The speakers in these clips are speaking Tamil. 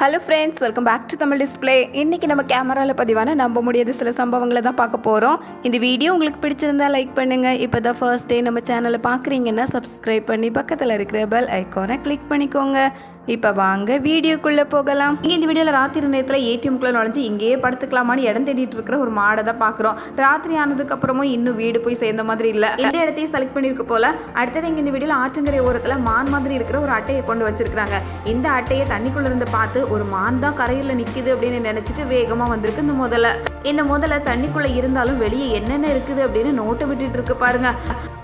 Hello friends, welcome back to Tamil display. இன்றைக்கி நம்ம கேமராவில் பதிவான நம்ப முடியாத சில சம்பவங்களை தான் பார்க்க போகிறோம். இந்த வீடியோ உங்களுக்கு பிடிச்சிருந்தா லைக் பண்ணுங்கள். இப்போ தான் ஃபர்ஸ்ட் டே நம்ம சேனலை பார்க்குறீங்கன்னா சப்ஸ்கிரைப் பண்ணி பக்கத்தில் இருக்கிற பெல் ஐக்கானை கிளிக் பண்ணிக்கோங்க. இப்போ வாங்க வீடியோக்குள்ளே போகலாம். இங்கே இந்த வீடியோவில் ராத்திரி நேரத்தில் ஏடிஎம்குள்ளே நுழைஞ்சு இங்கேயே படுத்துக்கலாமான்னு இடம் தேடிட்டு இருக்கிற ஒரு மாடை தான் பார்க்குறோம். ராத்திரி ஆனதுக்கப்புறமும் இன்னும் வீடு போய் சேர்ந்த மாதிரி இல்லை. இந்த இடத்தையும் செலக்ட் பண்ணியிருக்க போல. அடுத்தது இங்கே இந்த வீடியோவில் ஆற்றங்கரை ஓரத்தில் மான் மாதிரி இருக்கிற ஒரு அட்டையை கொண்டு வச்சிருக்காங்க. இந்த அட்டையை தண்ணிக்குள்ளே இருந்து பார்த்து ஒரு மான் தான் கரையில் நிற்குது அப்படின்னு நினச்சிட்டு வேகமாக வந்திருக்கு இந்த முதல்ல தண்ணிக்குள்ளே இருந்தாலும் வெளியே என்னென்ன இருக்குது அப்படின்னு நோட்டை விட்டுட்டு இருக்கு பாருங்க.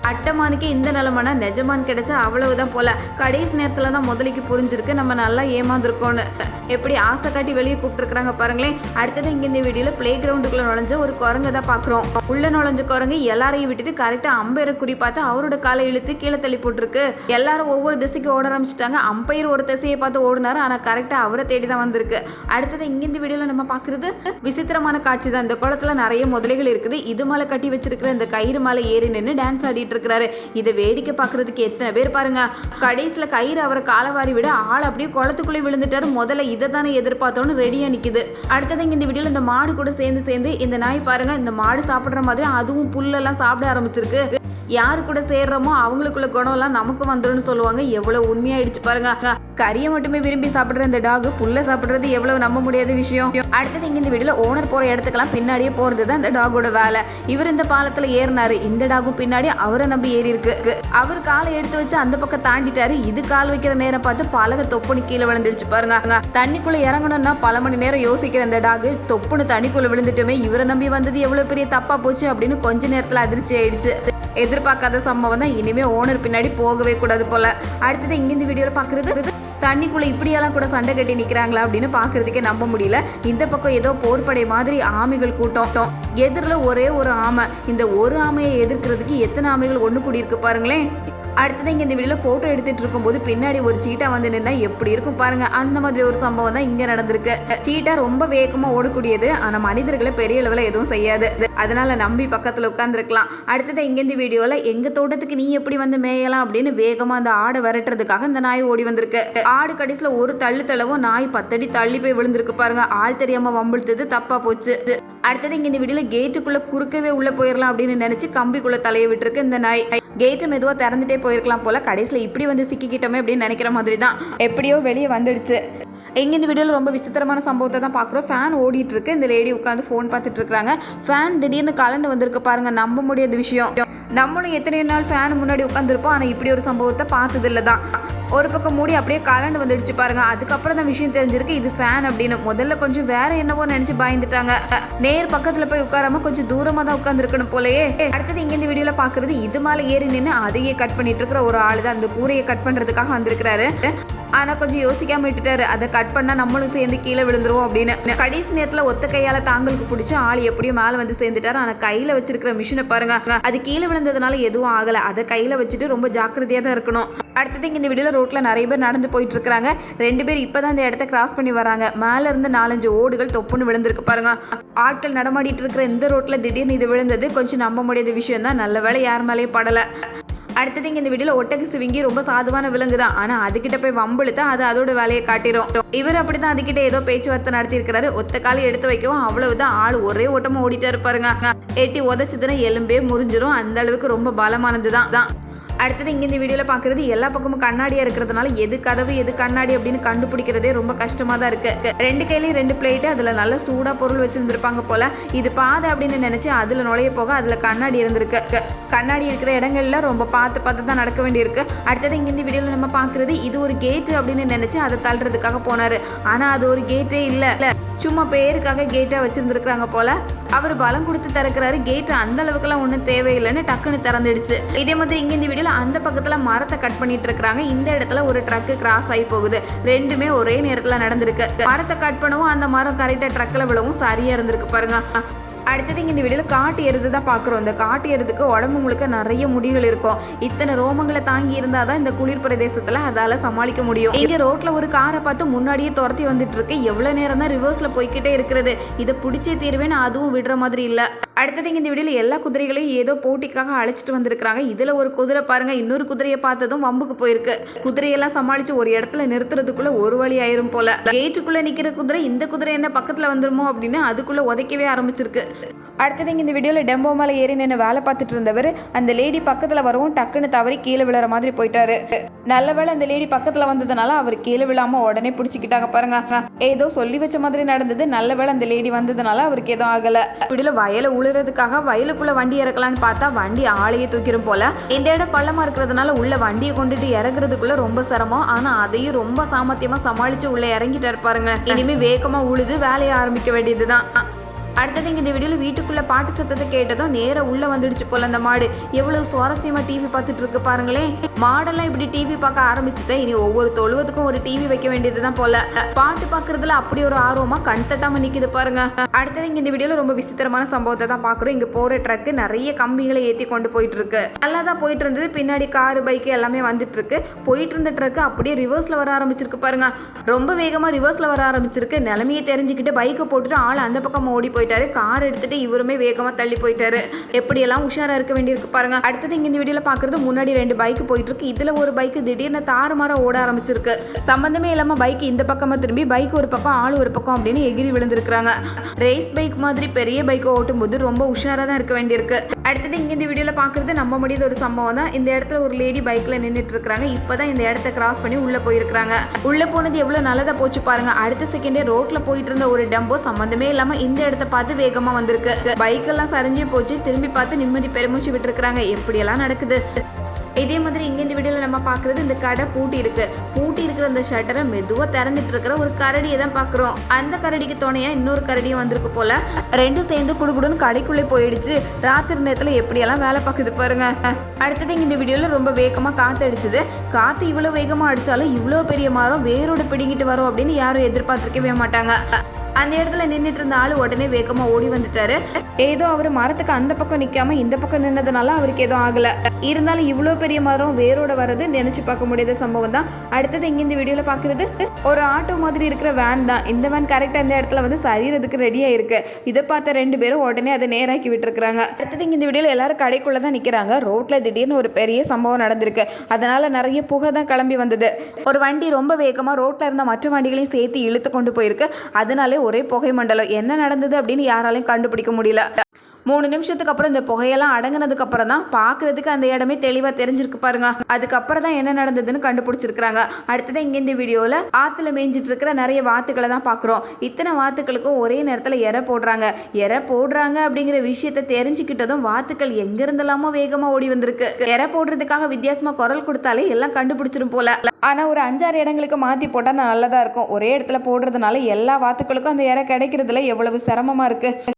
அட்டைமானுக்கே இந்த நிலமான நெஜமான் கிடைச்சா அவ்வளவுதான் போல. கடைசி நேரத்தில் தான் முதலைக்கு புரிஞ்சிருக்கு நம்ம நல்லா ஏமாந்துருக்கோன்னு. எப்படி ஆசை காட்டி வெளியே கூப்பிட்டுருக்குறாங்க பாருங்களேன். அடுத்தது இங்கே இந்த வீடியோவில் பிளே கிரவுண்டுக்குள்ளே நுழைஞ்ச ஒரு குரங்கை தான் பார்க்குறோம். உள்ள நுழைஞ்ச குரங்கு எல்லாரையும் விட்டுட்டு கரெக்டாக அம்பையரை குறி பார்த்து அவரோட காலை இழுத்து கீழே தள்ளி போட்டிருக்கு. எல்லாரும் ஒவ்வொரு திசைக்கு ஓட ஆரம்பிச்சிட்டாங்க. அம்பையர் ஒரு திசையை பார்த்து ஓடினாரு, ஆனால் கரெக்டாக அவரை தேடி தான் வந்திருக்கு. அடுத்தது இங்கே இந்த வீடியோவில் நம்ம பார்க்குறது விசித்திரமான காட்சி தான். இந்த குளத்தில் நிறைய முதலைகள் இருக்குது. இது மேலே கட்டி வச்சிருக்கிற இந்த கயிறு மேலே ஏறி நின்று டான்ஸ் ஆடிட்டு இருக்கிறாரு. இதை வேடிக்கை பார்க்கறதுக்கு எத்தனை பேர் பாருங்க. கடைசியில் கயிறு அவரை காலவாரி விட ஆள் அப்படியே குளத்துக்குள்ளே விழுந்துட்டாரு. முதல்ல இதை தானே எதிர்பார்த்தோன்னு ரெடியாக நிற்குது. அடுத்தது இந்த வீடியோவில் இந்த மாடு கூட சேர்ந்து இந்த நாய் பாருங்க, இந்த மாடு சாப்பிட்ற மாதிரி அதுவும் புல்லெல்லாம் சாப்பிட ஆரம்பிச்சிருக்கு. யாரு கூட சேர்றோமோ அவங்களுக்குள்ள குணம்லாம் நமக்கு வந்துடும் சொல்லுவாங்க. எவ்வளவு உண்மையாயிடுச்சு பாருங்க. கறியை மட்டுமே விரும்பி சாப்பிடுற இந்த டாக் புல்ல சாப்பிடுறது எவ்வளவு நம்ப முடியாத விஷயம். அடுத்தது இங்க இந்த வீடியோல ஓனர் போற இடத்துக்கெல்லாம் பின்னாடியே போறது தான் இந்த டாகோட வேலை. இவர் இந்த பாலத்துல ஏறினாரு, இந்த டாகும் பின்னாடி அவரை நம்பி ஏறி இருக்கு. அவர் காலை எடுத்து வச்சு அந்த பக்கம் தாண்டிட்டாரு. இது கால் வைக்கிற நேரம் பார்த்து பலக தொப்புனு கீழே விழுந்துடுச்சு பாருங்க. தண்ணிக்குள்ள இறங்கணும்னா பல மணி நேரம் யோசிக்கிற இந்த டாக் தொப்புனு தண்ணிக்குள்ள விழுந்துட்டுமே இவரை நம்பி வந்தது எவ்வளவு பெரிய தப்பா போச்சு அப்படின்னு கொஞ்ச நேரத்துல அதிர்ச்சி ஆயிடுச்சு. எதிர்பார்க்காத சம்பவம் தான். இனிமே ஓனர் பின்னாடி போகவே கூடாது போல. அடுத்தது இங்க இந்த வீடியோல பாக்குறது தண்ணிக்குள்ள இப்படியெல்லாம் கூட சண்டை கட்டி நிக்கிறாங்களா அப்படின்னு பாக்குறதுக்கே நம்ப முடியல. இந்த பக்கம் ஏதோ போர்படை மாதிரி ஆமைகள் கூட்டம். எதிரில் ஒரே ஒரு ஆமை. இந்த ஒரு ஆமையை எதிர்க்கிறதுக்கு எத்தனை ஆமைகள் ஒன்று கூடி இருக்கு பாருங்களேன். அடுத்தது இங்கே இந்த வீடியோவில் ஃபோட்டோ எடுத்துகிட்டு இருக்கும்போது பின்னாடி ஒரு சீட்டா வந்து நின்னா எப்படி இருக்கும் பாருங்க. அந்த மாதிரி ஒரு சம்பவம் தான் இங்கே நடந்திருக்கு. சீட்டா ரொம்ப வேகமாக ஓடக்கூடியது, ஆனால் மனிதர்களை பெரிய அளவில் எதுவும் செய்யாது. அதனால நம்பி பக்கத்தில் உட்காந்துருக்கலாம். அடுத்தது இங்கே இந்த வீடியோவில் எங்கள் தோட்டத்துக்கு நீ எப்படி வந்து மேயலாம் அப்படின்னு வேகமாக அந்த ஆடை விரட்டுறதுக்காக இந்த நாய் ஓடி வந்திருக்கு. ஆடு கடைசியில் ஒரு தள்ளவும் நாய் 10 அடி தள்ளி போய் விழுந்திருக்கு பாருங்க. ஆள் தெரியாமல் வம்பிழுத்தது தப்பாக போச்சு. அடுத்தது இங்கே இந்த வீடியோவில் கேட்டுக்குள்ளே குறுக்கவே உள்ளே போயிடலாம் அப்படின்னு நினச்சி கம்பிக்குள்ளே தலையை விட்டுருக்கு இந்த நாய். கேட்டு மெதுவாக திறந்துட்டே போயிருக்கலாம் போல. கடைசியில் இப்படி வந்து சிக்கிக்கிட்டோமே அப்படின்னு நினைக்கிற மாதிரி தான். எப்படியோ வெளியே வந்துடுச்சு. இங்கே இந்த வீடியோவில் ரொம்ப விசித்திரமான சம்பவத்தை தான் பார்க்குறோம். ஃபேன் ஓடிட்டு இருக்கு. இந்த லேடி உட்காந்து ஃபோன் பார்த்துட்டு இருக்காங்க. ஃபேன் திடீர்னு கலண்டு வந்திருக்கு பாருங்க. நம்ப முடியாத விஷயம். நம்மளும் எத்தனை நாள் ஃபேன் முன்னாடி உட்காந்துருப்போம், ஆனால் இப்படி ஒரு சம்பவத்தை பார்த்ததில்ல தான். ஒரு பக்கம் மூடி அப்படியே கலண்டு வந்துடுச்சு பாருங்க. அதுக்கப்புறம் தான் விஷயம் தெரிஞ்சிருக்கு இது ஃபேன் அப்படின்னு. முதல்ல கொஞ்சம் வேற என்னவோ நினைச்சு பயந்துட்டாங்க. நேர் பக்கத்துல போய் உட்காராம கொஞ்சம் தூரமா தான் உட்காந்துருக்கணும் போலயே. அடுத்தது இங்க இந்த வீடியோல பாக்குறது இது மேல ஏறி நின்று அதையே கட் பண்ணிட்டு இருக்கிற ஒரு ஆளு தான். அந்த கூரையை கட் பண்றதுக்காக வந்திருக்கிறாரு. ஆனா கொஞ்சம் யோசிக்காம விட்டுட்டாரு. அதை கட் பண்ணா நம்மளும் சேர்ந்து கீழே விழுந்துருவோம் அப்படின்னு. கடைசி நேரத்துல ஒத்த கையால தாங்களுக்கு பிடிச்சி ஆள் எப்படியும் மேல வந்து சேர்ந்துட்டாரு. ஆனா கையில வச்சிருக்கிற மிஷினை பாருங்க, அது கீழே விழுந்ததுனால எதுவும் ஆகல. அதை கையில வச்சுட்டு ரொம்ப ஜாக்கிரதையா தான் இருக்கணும். அடுத்தது இங்க இந்த வீடியோல ரோட்ல நிறைய பேர் நடந்து போயிட்டு இருக்காங்க. 2 பேர் இப்பதான் இந்த இடத்த கிராஸ் பண்ணி வராங்க. மேல இருந்து 4-5 ஓடுகள் தொப்புன்னு விழுந்திருக்கு பாருங்க. ஆட்கள் நடமாடிட்டு இருக்கிற இந்த ரோட்ல திடீர்னு இது விழுந்தது கொஞ்சம் நம்ப முடியாத விஷயம் தான். நல்ல வேளை யார் மேலேயும் படல. அடுத்தது இங்கே இந்த வீடியோவில் ஒட்டக சிவிங்கி ரொம்ப சாதுவான விலங்கு தான். ஆனால் அதுக்கிட்ட போய் வம்பிழுத்தா அது அதோட வேலையை காட்டிடும். இவர் அப்படி தான் அதுக்கிட்ட ஏதோ பேச்சுவார்த்தை நடத்தி இருக்கிறாரு. ஒத்த காலை எடுத்து வைக்கவும் அவ்வளவுதான். ஆள் ஒரே ஓட்டமாக ஓடிட்டே இருப்பாருங்க. எட்டி உதச்சதுன்னா எலும்பே முறிஞ்சிரும். அந்த அளவுக்கு ரொம்ப பலமானது தான். அடுத்தது இங்கே இந்த வீடியோவில் பார்க்குறது எல்லா பக்கமும் கண்ணாடியாக இருக்கிறதுனால எது கதவு எது கண்ணாடி அப்படின்னு கண்டுபிடிக்கிறதே ரொம்ப கஷ்டமாக தான் இருக்குது. 2 கையிலையும் 2 பிளேட்டு, அதில் நல்ல சூடாக பொருள் வச்சுருந்துருப்பாங்க போல். இது பாதை அப்படின்னு நினச்சி அதில் நுழைய போக அதில் கண்ணாடி இருந்திருக்கு. கண்ணாடி இருக்கிற இடங்கள்ல ரொம்ப பார்த்து தான் நடக்க வேண்டியிருக்கு. அடுத்தது இங்கே இந்த வீடியோவில் நம்ம பார்க்குறது இது ஒரு கேட்டு அப்படின்னு நினச்சி அதை தள்ளுறதுக்காக போனார். ஆனால் அது ஒரு கேட்டே இல்லை, சும்மா பேருக்காக கேட்டை வச்சிருந்துருக்காங்க போல. அவர் பலம் கொடுத்து திறக்கிறாரு. கேட்டு அந்த அளவுக்குலாம் ஒன்றும் தேவையில்லைன்னு டக்குன்னு திறந்துடுச்சு. இதே மாதிரி இங்கே இந்த வீடியோவில் அந்த பக்கத்தில் மரத்தை கட் பண்ணிட்டு இருக்கிறாங்க. இந்த இடத்துல ஒரு ட்ரக்கு கிராஸ் ஆகி போகுது. ரெண்டுமே ஒரே நேரத்தில் நடந்திருக்கு. மரத்தை கட் பண்ணவும் அந்த மரம் கரெக்டாக ட்ரக்கில் விழவும் சரியாக இருந்திருக்கு பாருங்க. அடுத்தது இங்கே இந்த வீடியோவில் காட்டு எருது தான் பார்க்குறோம். இந்த காட்டு எருதுக்கு உடம்பு முழுக்க நிறைய முடிகள் இருக்கும். இத்தனை ரோமங்களை தாங்கி இருந்தால் தான் இந்த குளிர் பிரதேசத்தில் அதால் சமாளிக்க முடியும். இங்கே ரோட்டில் ஒரு காரை பார்த்து முன்னாடியே துரத்தி வந்துட்டு இருக்கு. எவ்வளோ நேரம் தான் ரிவர்ஸில் போய்கிட்டே இருக்கிறது. இதை பிடிச்சே தீர்வேன்னு அதுவும் விடுற மாதிரி இல்லை. அடுத்தது இந்த வீடியோவில் எல்லா குதிரைகளையும் ஏதோ போட்டிக்காக அழைச்சிட்டு வந்திருக்காங்க. இதில் ஒரு குதிரை பாருங்க, இன்னொரு குதிரையை பார்த்ததும் வம்புக்கு போயிருக்கு. குதிரையெல்லாம் சமாளித்து ஒரு இடத்துல நிறுத்துறதுக்குள்ள ஒரு வழி ஆயிரும் போல. கேட்டுக்குள்ளே நிற்கிற குதிரை இந்த குதிரை என்ன பக்கத்தில் வந்துருமோ அப்படின்னு அதுக்குள்ளே உதைக்கவே ஆரம்பிச்சிருக்கு. அடுத்தது இந்த வீடியோவில் டெம்போ மேலே ஏறி நின்று வேலை பார்த்துட்டு இருந்தவர் அந்த லேடி பக்கத்தில் வரவும் டக்குன்னு தவறி கீழே விழுற மாதிரி போயிட்டாரு. நல்ல வேளை அந்த லேடி பக்கத்தில் வந்ததுனால அவர் கீழே விழாமல் உடனே பிடிச்சிக்கிட்டாங்க பாருங்க. ஏதோ சொல்லி வச்ச மாதிரி நடந்தது. நல்ல வேளை அந்த லேடி வந்ததுனால அவருக்கு எதுவும் ஆகலை. வீடியோவில் வயலை உழுறதுக்காக வயலுக்குள்ளே வண்டி இறக்கலான்னு பார்த்தா வண்டி ஆளையே தூக்கிடும் போல. இந்த இடம் பள்ளமாக இருக்கிறதுனால உள்ள வண்டியை கொண்டுட்டு இறங்குறதுக்குள்ள ரொம்ப சிரமம். ஆனால் அதையும் ரொம்ப சாமர்த்தியமாக சமாளித்து உள்ளே இறங்கிட்டு இருப்பாருங்க. இனிமேல் வேகமாக உழுது வேலையை ஆரம்பிக்க வேண்டியதுதான். அடுத்தது இந்த வீடியோவில் வீட்டுக்குள்ளே பாட்டு சத்தத்தை கேட்டதும் நேராக உள்ளே வந்துடுச்சு போல அந்த மாடு. எவ்வளவு சுவாரஸ்யமாக டிவி பார்த்துட்டு இருக்கு பாருங்களேன். மாடெல்லாம் இப்படி டிவி பார்க்க ஆரம்பிச்சுட்டேன். இனி ஒவ்வொரு தொழுவத்துக்கும் ஒரு டிவி வைக்க வேண்டியது தான் போல. பாட்டு பார்க்குறதுல அப்படி ஒரு ஆர்வமாக கண் தட்டாமல் நிற்கிது பாருங்க. அடுத்தது இந்த வீடியோவில் ரொம்ப விசித்திரமான சம்பவத்தை தான் பார்க்குறோம். இங்கே போகிற ட்ரக்கு நிறைய கம்பிகளை ஏற்றி கொண்டு போயிட்டு இருக்கு. நல்லா தான் போயிட்டு இருந்தது. பின்னாடி காரு பைக்கு எல்லாமே வந்துட்டு இருக்கு. போயிட்டு இருந்த ட்ரக்கு அப்படியே ரிவர்ஸில் வர ஆரம்பிச்சிருக்கு பாருங்க. ரொம்ப வேகமாக ரிவர்ஸில் வர ஆரம்பிச்சிருக்கு. நிலைமையை தெரிஞ்சுக்கிட்டு பைக்கை போட்டுட்டு ஆள் அந்த பக்கம் ஓடி போயிட்டாரு. கார் எடுத்துட்டு இவருமே வேகமா தள்ளி போயிட்டாரு. எப்படியெல்லாம் உஷாரா இருக்க வேண்டியிருக்கு பாருங்க. அடுத்தது இந்த வீடியோல பாக்குறது முன்னாடி 2 பைக் போயிட்டு இருக்கு. இதுல ஒரு பைக் திடீர்னு தாறுமாறா ஓட ஆரம்பிச்சிருக்கு. சம்பந்தமே இல்லாம பைக் இந்த பக்கமா திரும்பி பைக் ஒரு பக்கம் ஆள் ஒரு பக்கம் அப்படின்னு எகிரி விழுந்திருக்காங்க. ரேஸ் பைக் மாதிரி பெரிய பைக்கை ஓட்டும் போது ரொம்ப உஷாரா தான் இருக்க வேண்டியிருக்கு. அடுத்தது இங்க இந்த வீடியோல பாக்குறது நம்ப முடியாத ஒரு சம்பவம் தான். இந்த இடத்துல ஒரு லேடி பைக்ல நின்றுட்டு இருக்காங்க. இப்பதான் இந்த இடத்த கிராஸ் பண்ணி உள்ள போயிருக்காங்க. உள்ள போனது எவ்வளவு நல்லதா போச்சு பாருங்க. அடுத்த செகண்டே ரோட்ல போயிட்டு இருந்த ஒரு டெம்போ சம்பந்தமே இல்லாம இந்த இடத்த பார்த்து வேகமா வந்திருக்கு. பைக் எல்லாம் சரிஞ்சு போச்சு. திரும்பி பார்த்து நிம்மதி பெருமூச்சு விட்டு இருக்காங்க. எப்படியெல்லாம் நடக்குது. இதே மாதிரி இங்க இந்த வீடியோல நம்ம பாக்குறது இந்த கடை பூட்டி இருக்கிற அந்த ஷட்டரை மெதுவா திறந்துட்டு இருக்கிற ஒரு கரடியை தான் பாக்குறோம். அந்த கரடிக்கு துணையா இன்னொரு கரடியும் வந்திருக்கு போல. ரெண்டும் சேர்ந்து குடுகுடுன்னு கடைக்குள்ளே போயிடுச்சு. ராத்திரி நேரத்துல எப்படியெல்லாம் வேலை பார்க்குது பாருங்க. அடுத்தது இந்த வீடியோல ரொம்ப வேகமா காத்து அடிச்சுது. காத்து இவ்வளவு வேகமா அடிச்சாலும் இவ்வளவு பெரிய மரம் வேரோட பிடிங்கிட்டு வரும் அப்படின்னு யாரும் எதிர்பார்த்திருக்கவே மாட்டாங்க. அந்த இடத்துல நின்றுட்டு இருந்த ஆள் உடனே வேகமாக ஓடி வந்துட்டாரு. ஏதோ அவர் மரத்துக்கு அந்த பக்கம் நிற்காம இந்த பக்கம் நின்னதுனால அவருக்கு எதுவும் ஆகலை. இருந்தாலும் இவ்வளோ பெரிய மரம் வேரோட வர்றது நினைச்சு பார்க்க முடியாத சம்பவம் தான். அடுத்தது இங்கே இந்த வீடியோவில் பார்க்குறது ஒரு ஆட்டோ மாதிரி இருக்கிற வேன் தான். இந்த வேன் கரெக்டாக இந்த இடத்துல வந்து சரியறதுக்கு ரெடியாக இருக்கு. இதை பார்த்த 2 பேரும் உடனே அதை நேராக்கி விட்டுருக்காங்க. அடுத்தது இங்கே இந்த வீடியோவில் எல்லாரும் கடைக்குள்ளே தான் நிற்கிறாங்க. ரோட்டில் திடீர்னு ஒரு பெரிய சம்பவம் நடந்திருக்கு. அதனால நிறைய புகை தான் கிளம்பி வந்தது. ஒரு வண்டி ரொம்ப வேகமாக ரோட்டில் இருந்த மற்ற வண்டிகளையும் சேர்த்து இழுத்து கொண்டு போயிருக்கு. அதனாலே ஒரே புகை மண்டலம். என்ன நடந்தது அப்படின்னு யாராலையும் கண்டுபிடிக்க முடியல. 3 நிமிஷத்துக்கு அப்புறம் இந்த புகையெல்லாம் அடங்கினதுக்கு அப்புறம் தான் பார்க்கறதுக்கு அந்த இடமே தெளிவாக தெரிஞ்சிருக்கு பாருங்க. அதுக்கப்புறம் தான் என்ன நடந்ததுன்னு கண்டுபிடிச்சிருக்காங்க. அடுத்தது இங்கே இந்த வீடியோவில் ஆற்றுல மேய்ஞ்சிட்டு இருக்கிற நிறைய வாத்துக்களை தான் பார்க்குறோம். இத்தனை வாத்துக்களுக்கும் ஒரே நேரத்தில் எரை போடுறாங்க அப்படிங்கிற விஷயத்த தெரிஞ்சுக்கிட்டதும் வாத்துக்கள் எங்கிருந்தெல்லாமோ வேகமாக ஓடி வந்திருக்கு. எரை போடுறதுக்காக வித்தியாசமாக குரல் கொடுத்தாலே எல்லாம் கண்டுபிடிச்சிரும் போல. ஆனால் ஒரு 5-6 இடங்களுக்கு மாற்றி போட்டால் நல்லதாக இருக்கும். ஒரே இடத்துல போடுறதுனால எல்லா வாத்துக்களுக்கும் அந்த எரை கிடைக்கிறதுல எவ்வளவு சிரமமாக இருக்குது.